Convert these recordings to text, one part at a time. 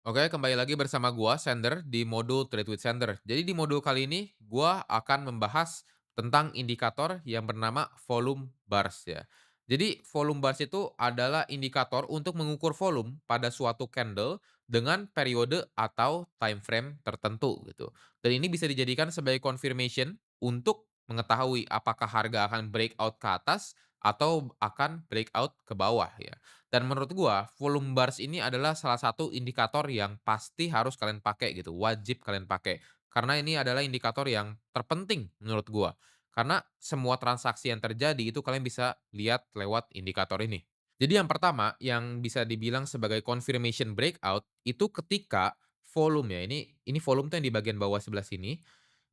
Oke, kembali lagi bersama gua Sender di modul Trade with Sender. Jadi di modul kali ini gua akan membahas tentang indikator yang bernama volume bars ya. Jadi volume bars itu adalah indikator untuk mengukur volume pada suatu candle dengan periode atau time frame tertentu gitu. Dan ini bisa dijadikan sebagai confirmation untuk mengetahui apakah harga akan breakout ke atas atau akan breakout ke bawah ya. Dan menurut gua, volume bars ini adalah salah satu indikator yang pasti harus kalian pakai gitu, wajib kalian pakai. Karena ini adalah indikator yang terpenting menurut gua. Karena semua transaksi yang terjadi itu kalian bisa lihat lewat indikator ini. Jadi yang pertama, yang bisa dibilang sebagai confirmation breakout, itu ketika volume ya, ini volume tuh yang di bagian bawah sebelah sini,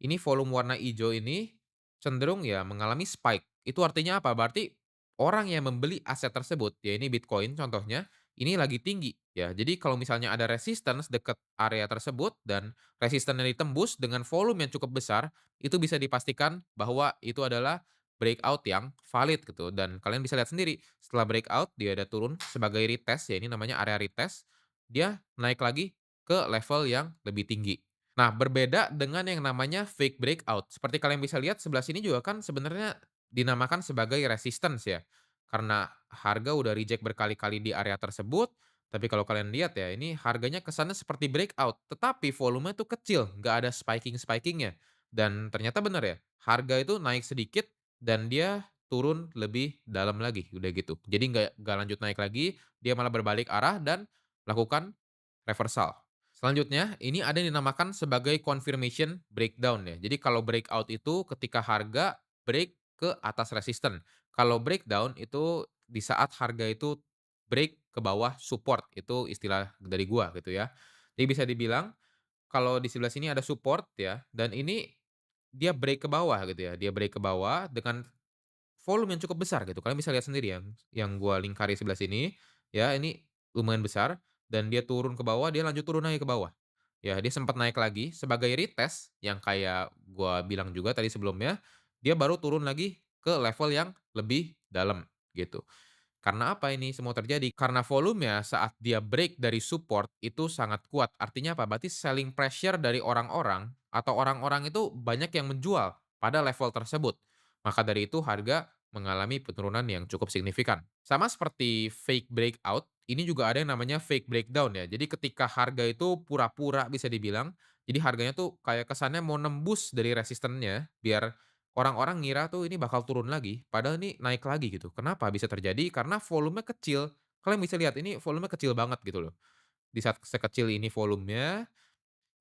ini volume warna hijau ini cenderung ya mengalami spike. Itu artinya apa? Berarti orang yang membeli aset tersebut, ya ini Bitcoin contohnya, ini lagi tinggi ya. Jadi kalau misalnya ada resistance dekat area tersebut dan resistance yang ditembus dengan volume yang cukup besar, itu bisa dipastikan bahwa itu adalah breakout yang valid gitu dan kalian bisa lihat sendiri setelah breakout dia ada turun sebagai retest ya ini namanya area retest, dia naik lagi ke level yang lebih tinggi. Nah, berbeda dengan yang namanya fake breakout. Seperti kalian bisa lihat sebelah sini juga kan sebenarnya dinamakan sebagai resistance ya. Karena harga udah reject berkali-kali di area tersebut, tapi kalau kalian lihat ya, ini harganya kesannya seperti breakout, tetapi volumenya tuh kecil, nggak ada spiking-spikingnya. Dan ternyata benar ya, harga itu naik sedikit dan dia turun lebih dalam lagi, udah gitu. Jadi nggak lanjut naik lagi, dia malah berbalik arah dan lakukan reversal. Selanjutnya, ini ada yang dinamakan sebagai confirmation breakdown ya. Jadi kalau breakout itu ketika harga break ke atas resisten. Kalau breakdown itu di saat harga itu break ke bawah support. Itu istilah dari gua gitu ya. Jadi bisa dibilang kalau di sebelah sini ada support ya dan ini dia break ke bawah gitu ya. Dia break ke bawah dengan volume yang cukup besar gitu, kalian bisa lihat sendiri yang gua lingkari sebelah sini, ya ini lumayan besar dan dia turun ke bawah, dia lanjut turun lagi ke bawah. Ya, dia sempat naik lagi sebagai retest yang kayak gua bilang juga tadi sebelumnya, dia baru turun lagi ke level yang lebih dalam, gitu. Karena apa ini semua terjadi? Karena volumenya saat dia break dari support itu sangat kuat. Artinya apa? Berarti selling pressure dari orang-orang atau orang-orang itu banyak yang menjual pada level tersebut. Maka dari itu harga mengalami penurunan yang cukup signifikan. Sama seperti fake breakout, ini juga ada yang namanya fake breakdown ya. Jadi ketika harga itu pura-pura bisa dibilang, jadi harganya tuh kayak kesannya mau nembus dari resistennya biar orang-orang ngira tuh ini bakal turun lagi, padahal ini naik lagi gitu. Kenapa bisa terjadi? Karena volumenya kecil. Kalian bisa lihat ini volumenya kecil banget gitu loh. Di saat sekecil ini volumenya,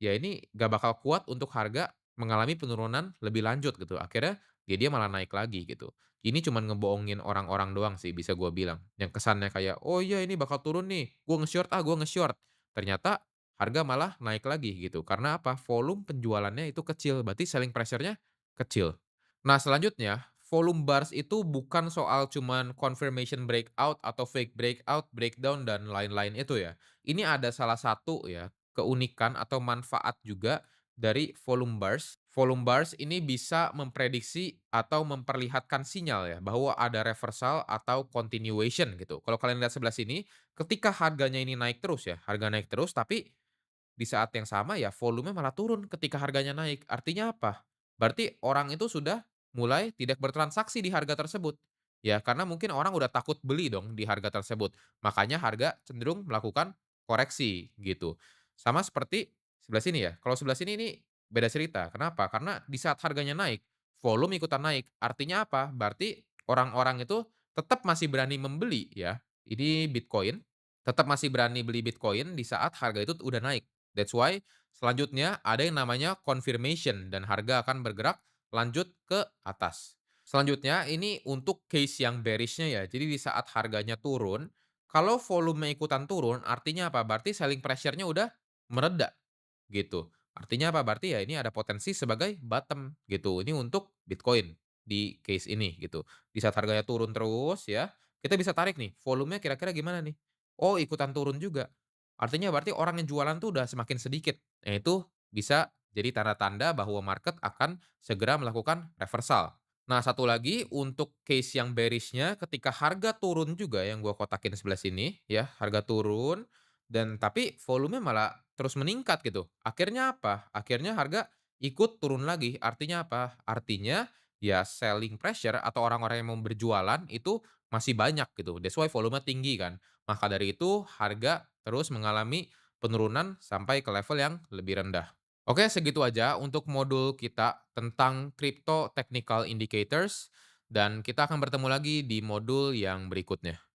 ya ini gak bakal kuat untuk harga mengalami penurunan lebih lanjut gitu. Akhirnya dia malah naik lagi gitu. Ini cuman ngebohongin orang-orang doang sih bisa gua bilang. Yang kesannya kayak, "Oh iya ini bakal turun nih, gua nge-short ah, gua nge-short." Ternyata harga malah naik lagi gitu. Karena apa? Volume penjualannya itu kecil, berarti selling pressure-nya kecil. Nah selanjutnya, volume bars itu bukan soal cuman confirmation breakout atau fake breakout, breakdown, dan lain-lain itu ya. Ini ada salah satu ya, keunikan atau manfaat juga dari volume bars. Volume bars ini bisa memprediksi atau memperlihatkan sinyal ya, bahwa ada reversal atau continuation gitu. Kalau kalian lihat sebelah sini, ketika harganya ini naik terus ya, harga naik terus tapi di saat yang sama ya volumenya malah turun ketika harganya naik. Artinya apa? Berarti orang itu sudah mulai tidak bertransaksi di harga tersebut. Ya, karena mungkin orang udah takut beli dong di harga tersebut. Makanya harga cenderung melakukan koreksi gitu. Sama seperti sebelah sini ya. Kalau sebelah sini ini beda cerita. Kenapa? Karena di saat harganya naik, volume ikutan naik. Artinya apa? Berarti orang-orang itu tetap masih berani membeli ya. Ini Bitcoin, tetap masih berani beli Bitcoin di saat harga itu udah naik. That's why selanjutnya ada yang namanya confirmation dan harga akan bergerak lanjut ke atas. Selanjutnya ini untuk case yang bearish-nya ya. Jadi di saat harganya turun, kalau volume ikutan turun artinya apa? Berarti selling pressure-nya udah mereda gitu. Artinya apa? Berarti ya ini ada potensi sebagai bottom gitu. Ini untuk Bitcoin di case ini gitu. Di saat harganya turun terus ya, kita bisa tarik nih volumenya kira-kira gimana nih? Oh, ikutan turun juga. Artinya berarti orang yang jualan tuh udah semakin sedikit. Nah, itu bisa jadi tanda-tanda bahwa market akan segera melakukan reversal. Nah, satu lagi untuk case yang bearish-nya ketika harga turun juga yang gua kotakin sebelah sini ya, harga turun Dan tapi volumenya malah terus meningkat gitu. Akhirnya apa? Akhirnya harga ikut turun lagi. Artinya apa? Artinya ya selling pressure atau orang-orang yang mau berjualan itu masih banyak gitu. That's why volumenya tinggi kan. Maka dari itu harga terus mengalami penurunan sampai ke level yang lebih rendah. Oke, segitu aja untuk modul kita tentang crypto technical indicators dan kita akan bertemu lagi di modul yang berikutnya.